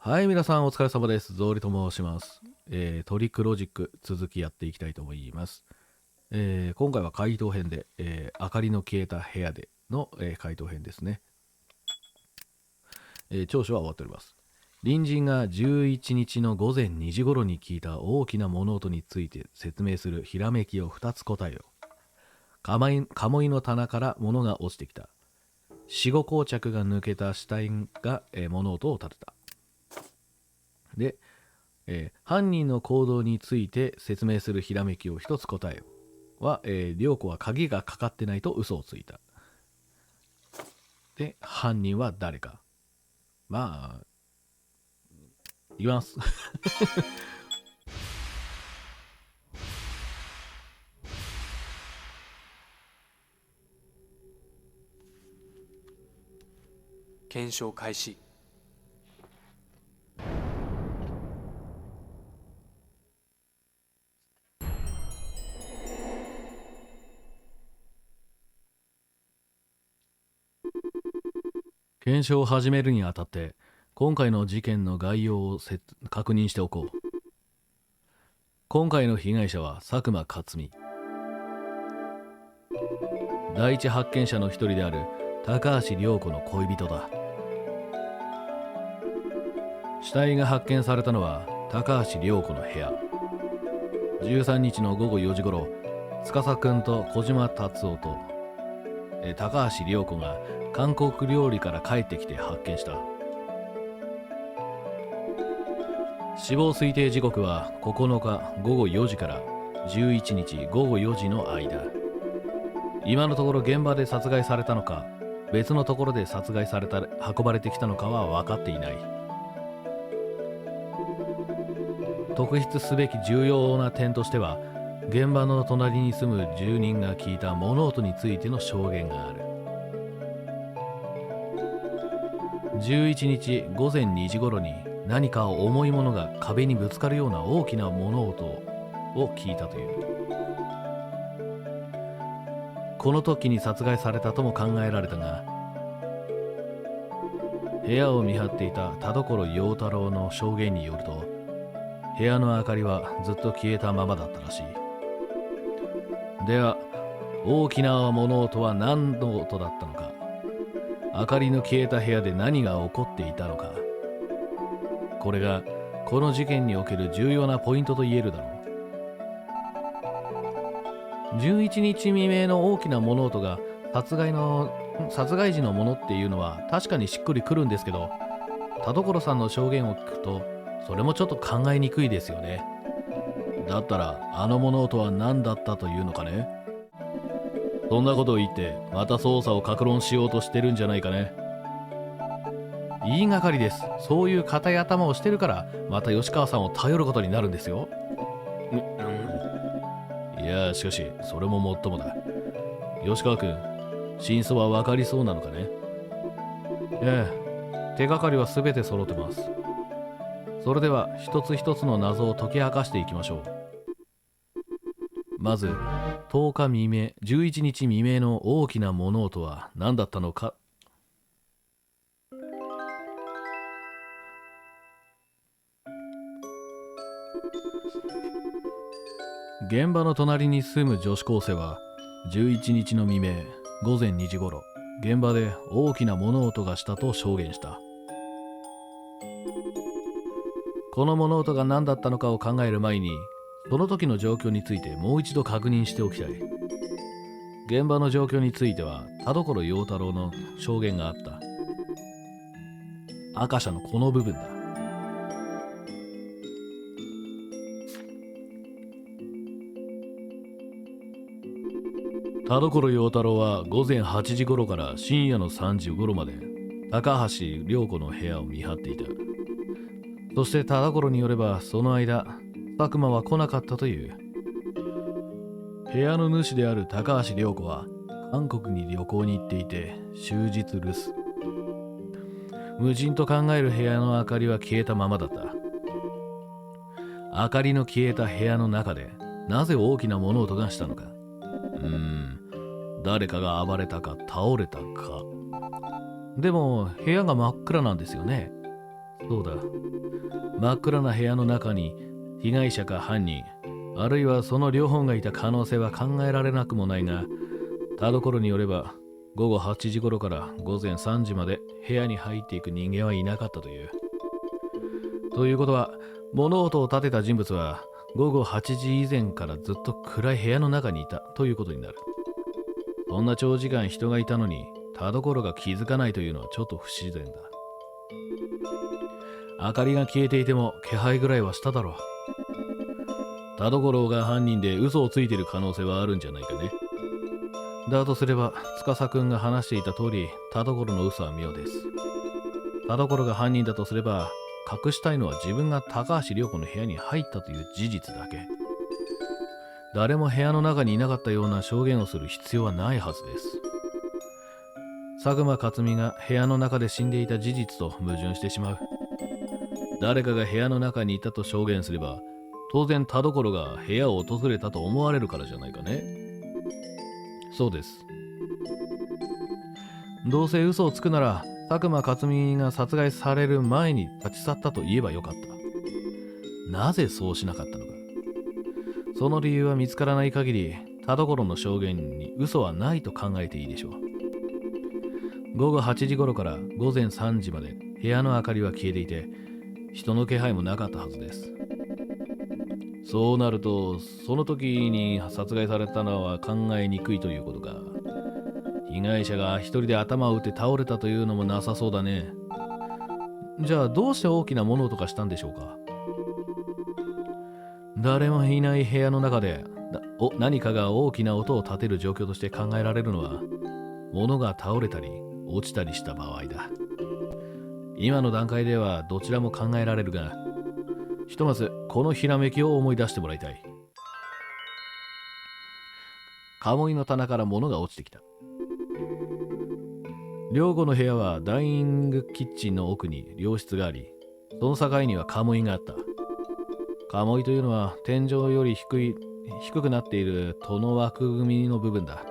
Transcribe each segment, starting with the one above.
はい、皆さんお疲れ様です。ゾーリと申します。トリックロジック続きやっていきたいと思います。今回は回答編で、明かりの消えた部屋での、回答編ですね。聴取は終わっております。隣人が11日の午前2時頃に聞いた大きな物音について説明するひらめきを2つ答えよ。鴨居の棚から物が落ちてきた。死後膠着が抜けた死体が、物音を立てた。で、犯人の行動について説明するひらめきを一つ答えよは、涼子は鍵がかかってないと嘘をついた。で、犯人は誰か。まあ、いきます。検証開始。検証を始めるにあたって、今回の事件の概要を確認しておこう。今回の被害者は佐久間克美。第一発見者の一人である高橋涼子の恋人だ。死体が発見されたのは高橋涼子の部屋。13日の午後4時頃、司くんと小島達夫と高橋涼子が韓国料理から帰ってきて発見した。死亡推定時刻は9日午後4時から11日午後4時の間。今のところ現場で殺害されたのか、別のところで殺害された運ばれてきたのかは分かっていない。特筆すべき重要な点としては、現場の隣に住む住人が聞いた物音についての証言がある。11日午前2時頃に何か重いものが壁にぶつかるような大きな物音を聞いたという。この時に殺害されたとも考えられたが、部屋を見張っていた田所陽太郎の証言によると、部屋の明かりはずっと消えたままだったらしい。では、大きな物音は何の音だったのか。明かりの消えた部屋で何が起こっていたのか。これがこの事件における重要なポイントと言えるだろう。11日未明の大きな物音が殺害時のものっていうのは確かにしっくりくるんですけど、田所さんの証言を聞くとそれもちょっと考えにくいですよね。だったらあの物音は何だったというのかね。そんなことを言ってまた捜査を撹論しようとしてるんじゃないかね。言いがかりです。そういう固い頭をしてるからまた吉川さんを頼ることになるんですよ。いやしかしそれももっともだ。吉川君、真相は分かりそうなのかね。ええ、手がかりは全て揃ってます。それでは一つ一つの謎を解き明かしていきましょう。まず10日未明、11日未明の大きな物音は何だったのか。現場の隣に住む女子高生は11日の未明午前2時頃、現場で大きな物音がしたと証言した。この物音が何だったのかを考える前に、その時の状況についてもう一度確認しておきたい。現場の状況については田所陽太郎の証言があった。赤車のこの部分だ。田所陽太郎は午前8時頃から深夜の3時頃まで高橋涼子の部屋を見張っていた。そして田所によればその間佐久間は来なかったという。部屋の主である高橋涼子は韓国に旅行に行っていて終日留守。無人と考える部屋の明かりは消えたままだった。明かりの消えた部屋の中でなぜ大きな物音がしたのか。誰かが暴れたか倒れたか。でも部屋が真っ暗なんですよね。そうだ。真っ暗な部屋の中に被害者か犯人、あるいはその両方がいた可能性は考えられなくもないが、田所によれば午後8時頃から午前3時まで部屋に入っていく人間はいなかったという。ということは、物音を立てた人物は午後8時以前からずっと暗い部屋の中にいたということになる。そんな長時間人がいたのに田所が気づかないというのはちょっと不自然だ。明かりが消えていても気配ぐらいはしただろう。田所が犯人で嘘をついている可能性はあるんじゃないかね。だとすれば、司くんが話していた通り、田所の嘘は妙です。田所が犯人だとすれば、隠したいのは自分が高橋涼子の部屋に入ったという事実だけ。誰も部屋の中にいなかったような証言をする必要はないはずです。佐久間克美が部屋の中で死んでいた事実と矛盾してしまう。誰かが部屋の中にいたと証言すれば、当然田所が部屋を訪れたと思われるからじゃないかね。そうです。どうせ嘘をつくなら、佐久間克美が殺害される前に立ち去ったと言えばよかった。なぜそうしなかったのか。その理由は見つからない限り、田所の証言に嘘はないと考えていいでしょう。午後8時頃から午前3時まで部屋の明かりは消えていて、人の気配もなかったはずです。そうなると、その時に殺害されたのは考えにくいということか。被害者が一人で頭を打って倒れたというのもなさそうだね。じゃあどうして大きな物音がしたんでしょうか。誰もいない部屋の中で何かが大きな音を立てる状況として考えられるのは、物が倒れたり落ちたりした場合だ。今の段階ではどちらも考えられるが、ひとまずこのひらめきを思い出してもらいたい。鴨居の棚から物が落ちてきた。両子の部屋はダイニングキッチンの奥に良室があり、その境には鴨居があった。鴨居というのは天井より低くなっている戸の枠組みの部分だ。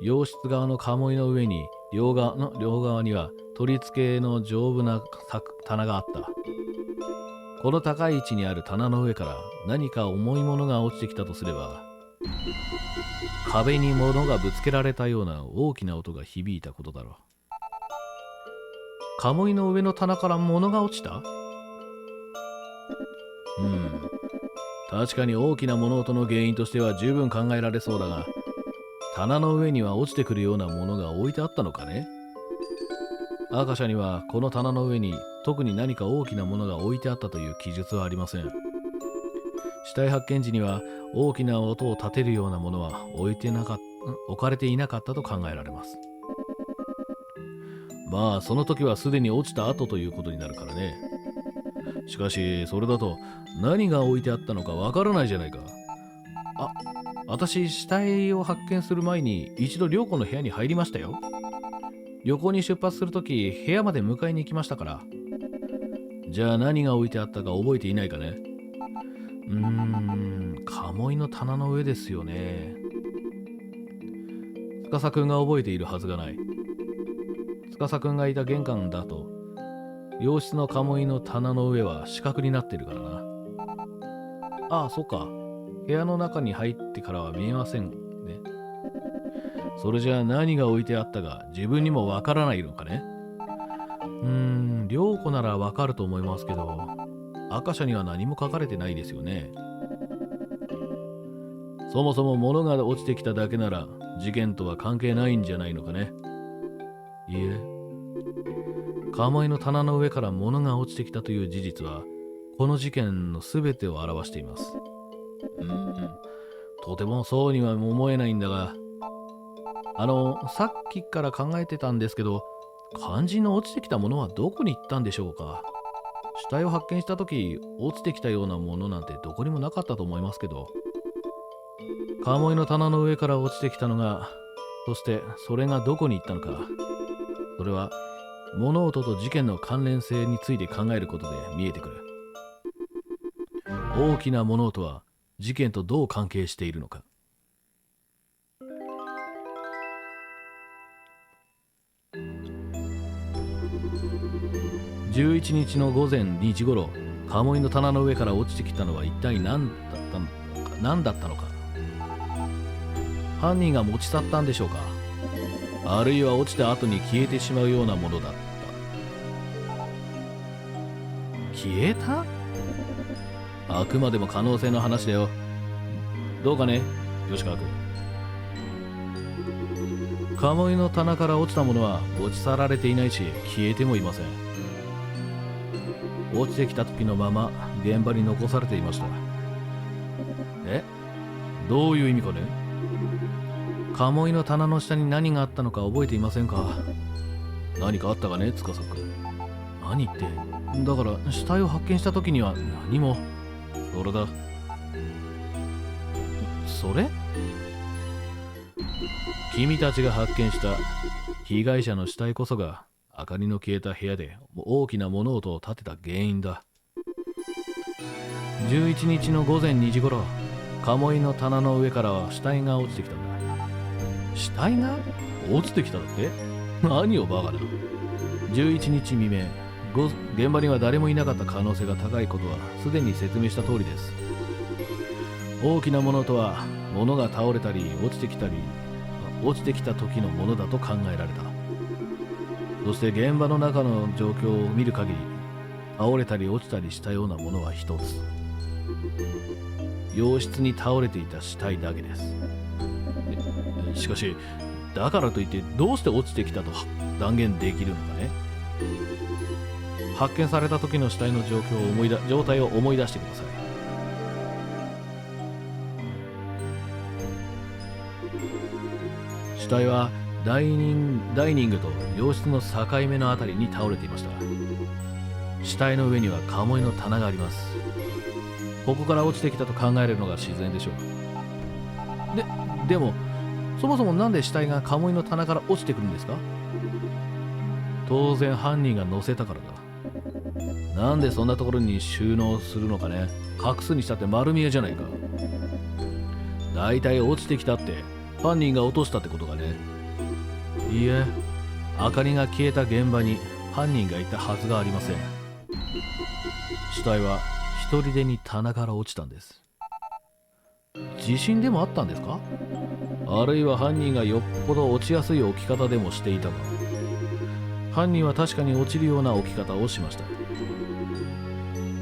洋室側の鴨居の上に両側には取り付けの丈夫な棚があった。この高い位置にある棚の上から何か重いものが落ちてきたとすれば、壁に物がぶつけられたような大きな音が響いたことだろう。鴨居の上の棚から物が落ちた？確かに大きな物音の原因としては十分考えられそうだが、棚の上には落ちてくるようなものが置いてあったのかね。アーカ社にはこの棚の上に特に何か大きなものが置いてあったという記述はありません。死体発見時には大きな音を立てるようなものは置かれていなかったと考えられます。まあその時はすでに落ちた後ということになるからね。しかしそれだと何が置いてあったのかわからないじゃないか。私死体を発見する前に一度涼子の部屋に入りましたよ。旅行に出発するとき部屋まで迎えに行きましたから。じゃあ何が置いてあったか覚えていないかね。鴨居の棚の上ですよね。司くんが覚えているはずがない。司くんがいた玄関だと、洋室の鴨居の棚の上は四角になってるからな。ああ、そっか。部屋の中に入ってからは見えませんね。それじゃあ何が置いてあったか自分にもわからないのかね。涼子ならわかると思いますけど、赤社には何も書かれてないですよね。そもそも物が落ちてきただけなら事件とは関係ないんじゃないのかね。いいえ、鴨居の棚の上から物が落ちてきたという事実はこの事件の全てを表しています。とてもそうには思えないんだが、さっきから考えてたんですけど、肝心の落ちてきたものはどこに行ったんでしょうか。死体を発見した時落ちてきたようなものなんてどこにもなかったと思いますけど、鴨居の棚の上から落ちてきたのが、そしてそれがどこに行ったのか、それは物音と事件の関連性について考えることで見えてくる。大きな物音は事件とどう関係しているのか。11日の午前2時頃、鴨居の棚の上から落ちてきたのは一体何だったのか。犯人が持ち去ったんでしょうか、あるいは落ちた後に消えてしまうようなものだった。消えた？あくまでも可能性の話だよ。どうかね、吉川君。鴨居の棚から落ちたものは持ち去られていないし、消えてもいません。落ちてきた時のまま現場に残されていました。え？どういう意味かね？鴨居の棚の下に何があったのか覚えていませんか？何かあったかね、司君。何って、だから死体を発見した時には何も。それだ。それ？君たちが発見した被害者の死体こそが明かりの消えた部屋で大きな物音を立てた原因だ。11日の午前2時頃、鴨居の棚の上からは死体が落ちてきたんだ。死体が落ちてきただって？何をバカな。11日未明、現場には誰もいなかった可能性が高いことはすでに説明した通りです。大きなものとは物が倒れたり落ちてきた時のものだと考えられた。そして現場の中の状況を見る限り、倒れたり落ちたりしたようなものは一つ。洋室に倒れていた死体だけです。しかし、だからといってどうして落ちてきたと断言できるのかね。発見された時の死体の状態を思い出してください。死体はダイニングと洋室の境目のあたりに倒れていました。死体の上には鴨居の棚があります。ここから落ちてきたと考えるのが自然でしょう。でもそもそもなんで死体が鴨居の棚から落ちてくるんですか？当然犯人が乗せたからだ。なんでそんなところに収納するのかね。隠すにしたって丸見えじゃないか。だいたい落ちてきたって犯人が落としたってことかね。いいえ、明かりが消えた現場に犯人がいたはずがありません。死体は一人でに棚から落ちたんです。地震でもあったんですか？あるいは犯人がよっぽど落ちやすい置き方でもしていたか。犯人は確かに落ちるような置き方をしました。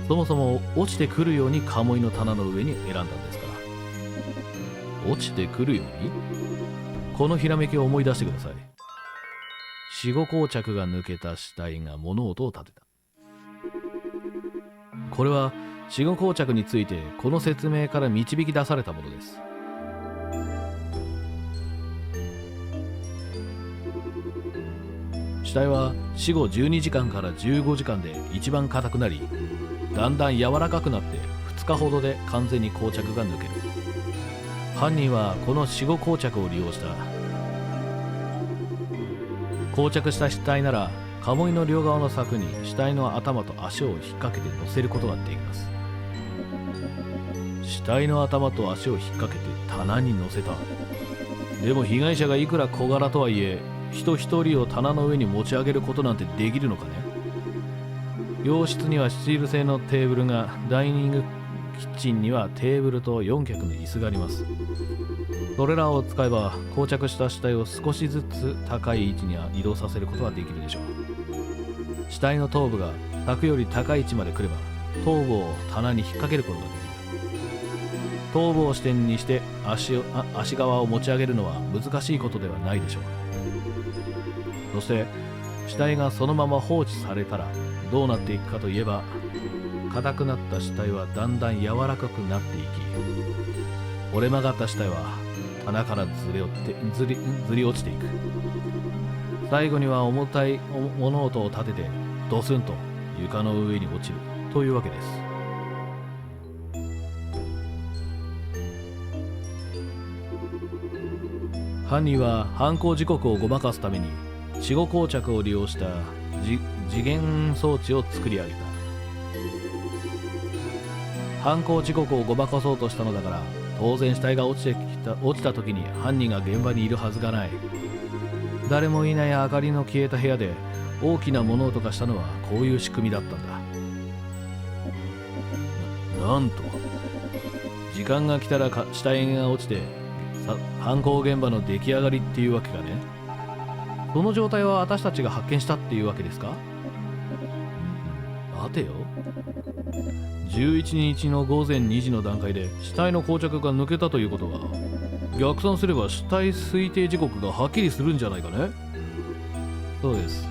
そもそも落ちてくるように鴨居の棚の上に選んだんですから。落ちてくるように？このひらめきを思い出してください。死後膠着が抜けた死体が物音を立てた。これは死後膠着についてこの説明から導き出されたものです。死体は死後12時間から15時間で一番硬くなり、だんだん柔らかくなって2日ほどで完全に膠着が抜ける。犯人はこの死後膠着を利用した。膠着した死体なら鴨居の両側の柵に死体の頭と足を引っ掛けて乗せることができます。死体の頭と足を引っ掛けて棚に乗せた。でも被害者がいくら小柄とはいえ、人一人を棚の上に持ち上げることなんてできるのかね。洋室にはスチール製のテーブルが、ダイニングキッチンにはテーブルと4脚の椅子があります。それらを使えば膠着した死体を少しずつ高い位置に移動させることができるでしょう。死体の頭部が柵より高い位置まで来れば頭部を棚に引っ掛けることができる。頭部を支点にして足側を持ち上げるのは難しいことではないでしょう。そして死体がそのまま放置されたらどうなっていくかといえば、硬くなった死体はだんだん柔らかくなっていき、折れ曲がった死体は棚からずり落ちていく。最後には重たい物音を立ててドスンと床の上に落ちるというわけです。犯人は犯行時刻をごまかすために死後膠着を利用した時限装置を作り上げた。犯行時刻をごまかそうとしたのだから、当然死体が落ちた時に犯人が現場にいるはずがない。誰もいない明かりの消えた部屋で大きな物音がしたのはこういう仕組みだったんだ。なんと時間が来たら死体が落ちて犯行現場の出来上がりっていうわけかね。その状態は私たちが発見したっていうわけですか？待てよ。11日の午前2時の段階で死体の膠着が抜けたということは、逆算すれば死体推定時刻がはっきりするんじゃないかね。そうです。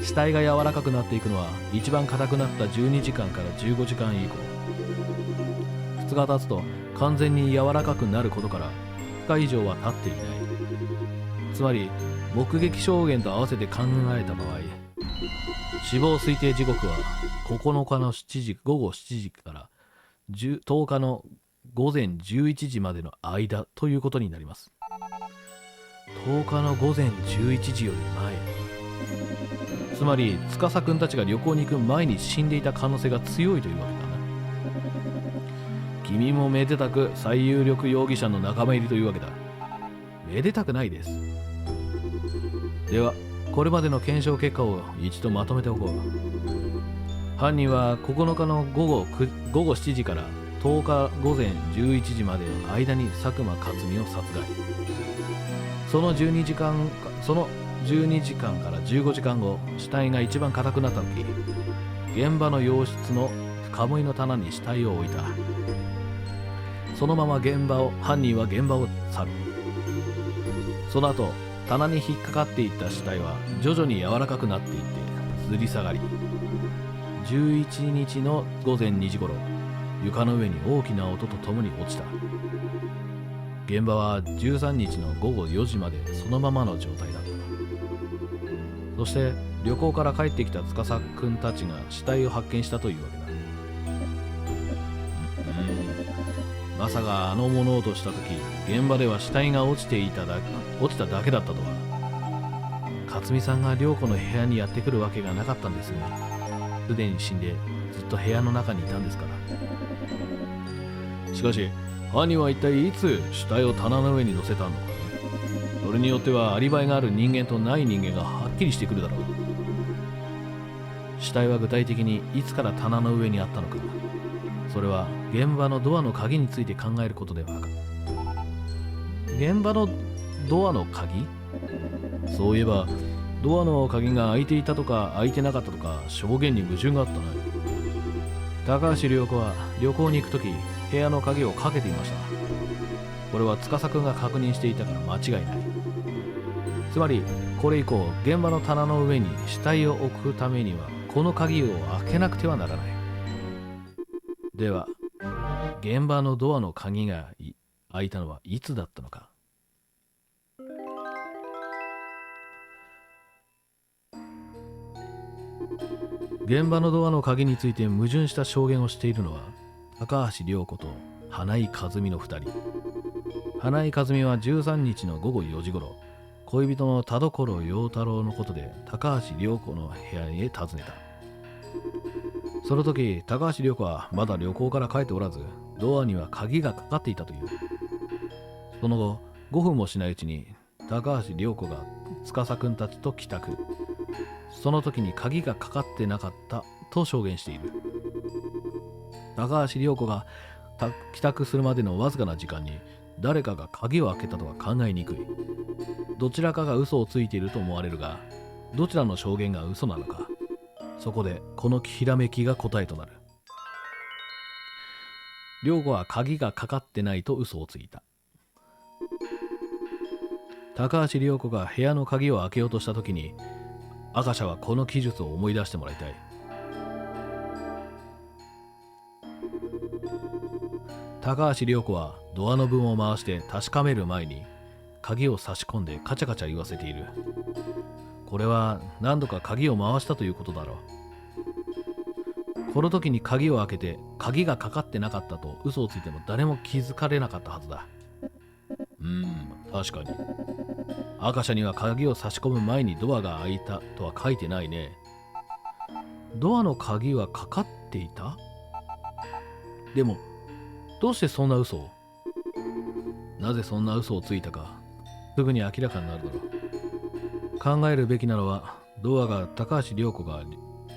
死体が柔らかくなっていくのは一番硬くなった12時間から15時間以降。2日経つと完全に柔らかくなることから2日以上は経っていない。つまり目撃証言と合わせて考えた場合、死亡推定時刻は9日の午後7時から10日の午前11時までの間ということになります。10日の午前11時より前、つまり司くんたちが旅行に行く前に死んでいた可能性が強いというわけだな。君もめでたく最有力容疑者の仲間入りというわけだ。めでたくないです。ではこれまでの検証結果を一度まとめておこう。犯人は9日の午後7時から10日午前11時までの間に佐久間克美を殺害。その12時間から15時間後、死体が一番硬くなった時、現場の洋室の鴨居の棚に死体を置いた。そのまま犯人は現場を去る。その後棚に引っかかっていった死体は徐々に柔らかくなっていって吊り下がり、11日の午前2時頃、床の上に大きな音とともに落ちた。現場は13日の午後4時までそのままの状態だった。そして旅行から帰ってきた司くんたちが死体を発見したというわけだ。まさかあの物音した時、現場では死体が落ちただけだったとは。克美さんが涼子の部屋にやってくるわけがなかったんですね。すでに死んでずっと部屋の中にいたんですから。しかし犯人は一体いつ死体を棚の上に乗せたのかね。それによってはアリバイがある人間とない人間がはっきりしてくるだろう。死体は具体的にいつから棚の上にあったのか、それは現場のドアの鍵について考えることでわかる。現場のドアの鍵？そういえばドアの鍵が開いていたとか開いてなかったとか証言に矛盾があったな。高橋涼子は旅行に行くとき部屋の鍵をかけていました。これは司くんが確認していたから間違いない。つまりこれ以降現場の棚の上に死体を置くためにはこの鍵を開けなくてはならない。では現場のドアの鍵が開いたのはいつだったのか。現場のドアの鍵について矛盾した証言をしているのは高橋涼子と花井和美の2人。花井和美は13日の午後4時頃、恋人の田所陽太郎のことで高橋涼子の部屋へ訪ねた。その時高橋涼子はまだ旅行から帰っておらず、ドアには鍵がかかっていたという。その後5分もしないうちに高橋涼子が司くんたちと帰宅。その時に鍵がかかってなかったと証言している。高橋涼子が帰宅するまでのわずかな時間に誰かが鍵を開けたとは考えにくい。どちらかが嘘をついていると思われるが、どちらの証言が嘘なのか。そこでこのひらめきが答えとなる。涼子は鍵がかかってないと嘘をついた。高橋涼子が部屋の鍵を開けようとした時に赤社はこの記述を思い出してもらいたい。高橋涼子はドアノブを回して確かめる前に鍵を差し込んでカチャカチャ言わせている。これは何度か鍵を回したということだろう。この時に鍵を開けて鍵がかかってなかったと嘘をついても誰も気づかれなかったはずだ。確かに。赤社には鍵を差し込む前にドアが開いたとは書いてないね。ドアの鍵はかかっていた？でもどうしてそんな嘘を？なぜそんな嘘をついたかすぐに明らかになるだろう。考えるべきなのはドアが高橋涼子が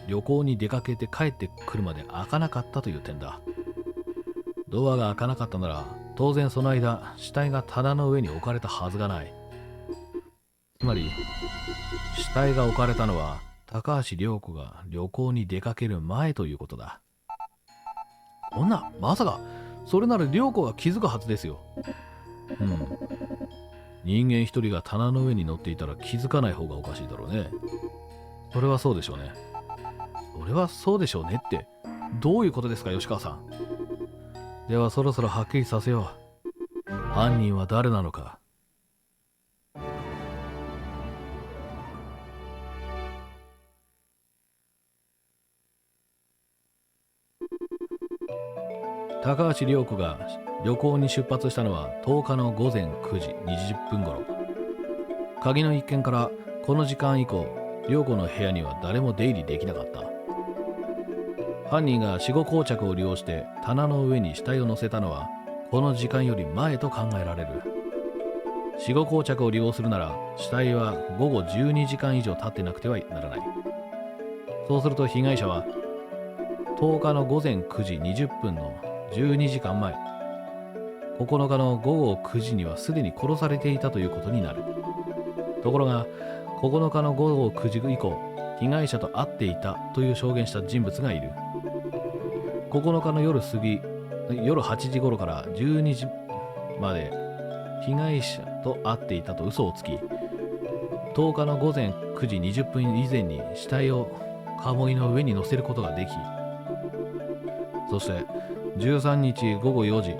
旅行に出かけて帰ってくるまで開かなかったという点だ。ドアが開かなかったなら、当然その間、死体が棚の上に置かれたはずがない。つまり、死体が置かれたのは、高橋涼子が旅行に出かける前ということだ。まさか、それなら涼子が気づくはずですよ。人間一人が棚の上に乗っていたら気づかない方がおかしいだろうね。それはそうでしょうね。それはそうでしょうねって、どういうことですか、吉川さん。ではそろそろはっきりさせよう。犯人は誰なのか。高橋涼子が旅行に出発したのは10日の午前9時20分頃。鍵の一件からこの時間以降、涼子の部屋には誰も出入りできなかった。犯人が死後硬着を利用して棚の上に死体を乗せたのはこの時間より前と考えられる。死後硬着を利用するなら死体は午後12時間以上経ってなくてはならない。そうすると被害者は10日の午前9時20分の12時間前、9日の午後9時にはすでに殺されていたということになる。ところが9日の午後9時以降、被害者と会っていたという証言した人物がいる。9日の夜8時頃から12時まで被害者と会っていたと嘘をつき、10日の午前9時20分以前に死体を鴨居の上に乗せることができ、そして13日午後4時、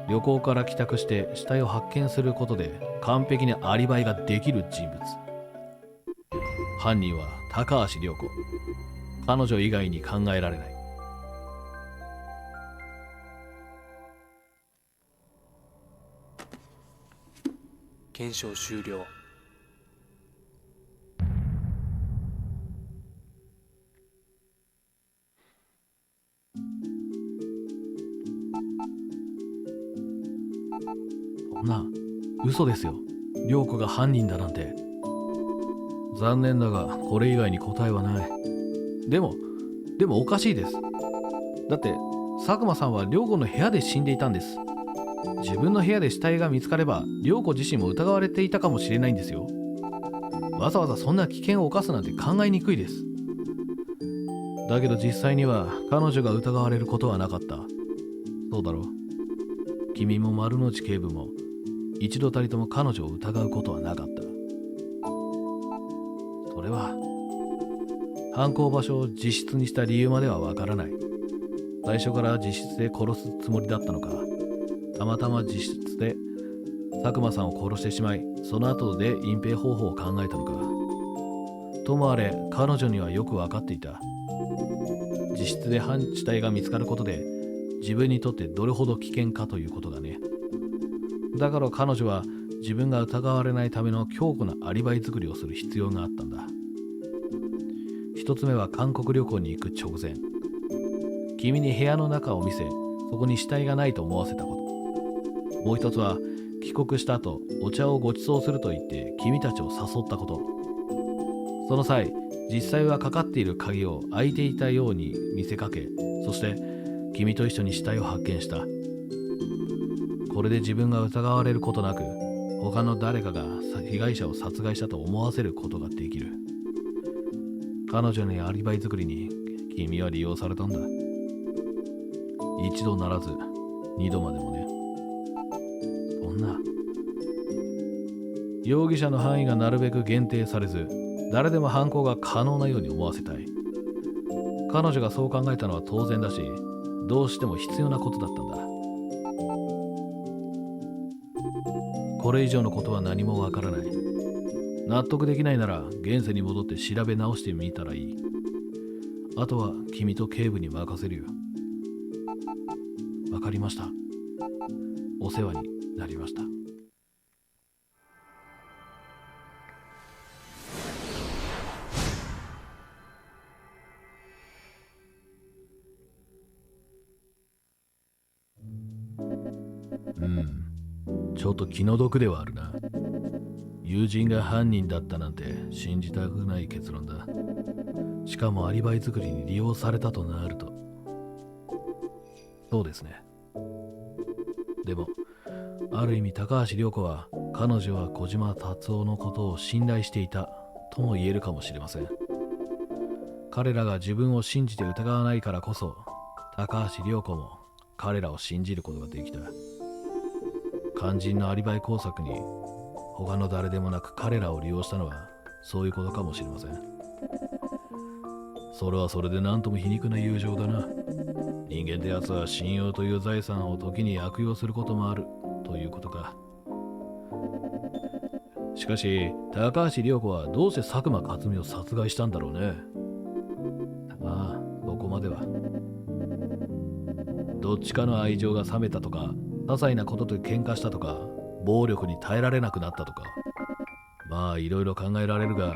旅行から帰宅して死体を発見することで完璧にアリバイができる人物。犯人は高橋涼子。彼女以外に考えられない。検証終了。そんな嘘ですよ。涼子が犯人だなんて。残念だがこれ以外に答えはない。でもおかしいです。だって佐久間さんは涼子の部屋で死んでいたんです。自分の部屋で死体が見つかれば涼子自身も疑われていたかもしれないんですよ。わざわざそんな危険を冒すなんて考えにくいです。だけど実際には彼女が疑われることはなかった。そうだろう。君も丸の内警部も一度たりとも彼女を疑うことはなかった。それは犯行場所を自室にした理由まではわからない。最初から自室で殺すつもりだったのか、たまたま自室で佐久間さんを殺してしまい、その後で隠蔽方法を考えたのか。ともあれ彼女にはよく分かっていた。自室で死体が見つかることで自分にとってどれほど危険かということがね。だから彼女は自分が疑われないための強固なアリバイ作りをする必要があったんだ。一つ目は韓国旅行に行く直前、君に部屋の中を見せ、そこに死体がないと思わせたこと。もう一つは帰国した後お茶をご馳走すると言って君たちを誘ったこと。その際実際はかかっている鍵を開いていたように見せかけ、そして君と一緒に死体を発見した。これで自分が疑われることなく他の誰かが被害者を殺害したと思わせることができる。彼女のアリバイ作りに君は利用されたんだ。一度ならず二度までもね。そんな容疑者の範囲がなるべく限定されず、誰でも犯行が可能なように思わせたい。彼女がそう考えたのは当然だし、どうしても必要なことだったんだ。これ以上のことは何もわからない。納得できないなら現世に戻って調べ直してみたらいい。あとは君と警部に任せるよ。わかりました。お世話になりました。ちょっと気の毒ではあるな。友人が犯人だったなんて信じたくない結論だ。しかもアリバイ作りに利用されたとなると。そうですね。でも、ある意味高橋涼子は彼女は小島達夫のことを信頼していたとも言えるかもしれません。彼らが自分を信じて疑わないからこそ、高橋涼子も彼らを信じることができた。肝心のアリバイ工作に他の誰でもなく彼らを利用したのはそういうことかもしれません。それはそれで何とも皮肉な友情だな。人間ってやつは信用という財産を時に悪用することもあるということか。しかし高橋涼子はどうして佐久間克美を殺害したんだろうね。ああ、そこまでは。どっちかの愛情が冷めたとか、些細なことで喧嘩したとか、暴力に耐えられなくなったとか、まあいろいろ考えられるが、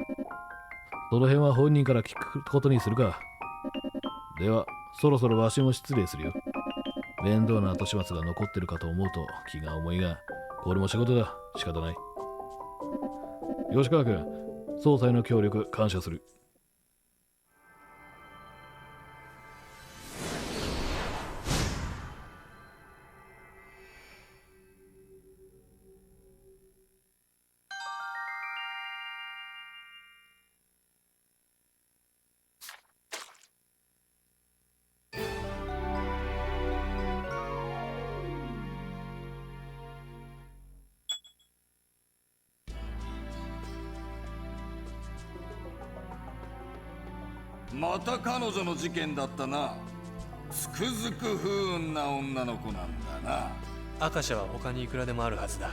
その辺は本人から聞くことにするか。ではそろそろわしも失礼するよ。面倒な後始末が残ってるかと思うと気が重いが、これも仕事だ。仕方ない。吉川君、捜査への協力感謝する。また彼女の事件だったな。つくづく不運な女の子なんだな。アカシャは他にいくらでもあるはずだ。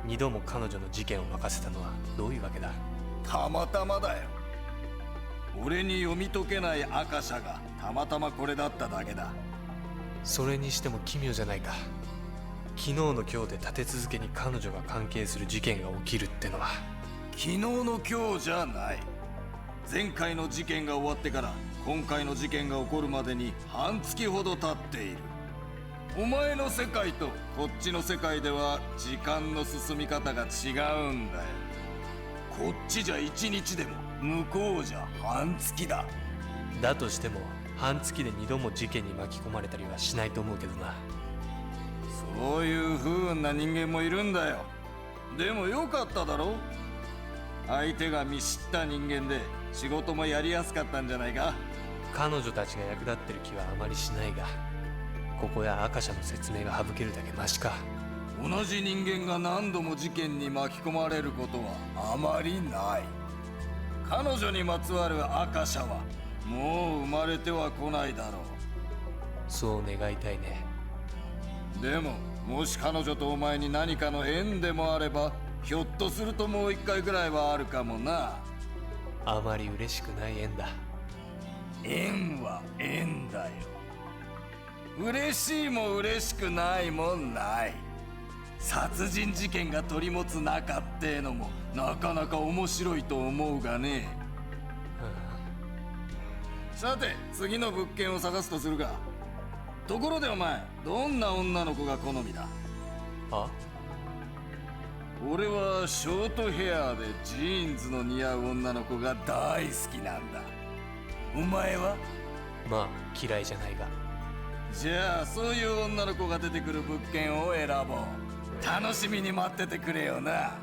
二度も彼女の事件を任せたのはどういうわけだ。たまたまだよ。俺に読み解けないアカシャがたまたまこれだっただけだ。それにしても奇妙じゃないか。昨日の今日で立て続けに彼女が関係する事件が起きるってのは。昨日の今日じゃない。前回の事件が終わってから今回の事件が起こるまでに半月ほど経っている。お前の世界とこっちの世界では時間の進み方が違うんだよ。こっちじゃ1日でも向こうじゃ半月だ。だとしても半月で二度も事件に巻き込まれたりはしないと思うけどな。そういう不運な人間もいるんだよ。でもよかっただろ。相手が見知った人間で仕事もやりやすかったんじゃないか。彼女たちが役立ってる気はあまりしないが、ここやアカシャの説明が省けるだけマシか。同じ人間が何度も事件に巻き込まれることはあまりない。彼女にまつわるアカシャはもう生まれては来ないだろう。そう願いたいね。でももし彼女とお前に何かの縁でもあれば、ひょっとするともう一回ぐらいはあるかもな。あまり嬉しくない縁だ。縁は縁だよ。嬉しいも嬉しくないもない。殺人事件が取り持つ仲ってのもなかなか面白いと思うがね。さて次の物件を探すとするか。ところでお前、どんな女の子が好みだ？あ？俺はショートヘアでジーンズの似合う女の子が大好きなんだ。お前は？まあ嫌いじゃないが。じゃあそういう女の子が出てくる物件を選ぼう。楽しみに待っててくれよな。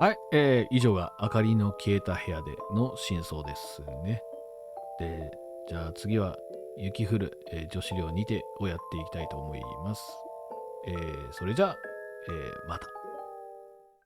はい、以上が明かりの消えた部屋での真相ですね。で、じゃあ次は雪降る、女子寮にてをやっていきたいと思います。それじゃあ、また。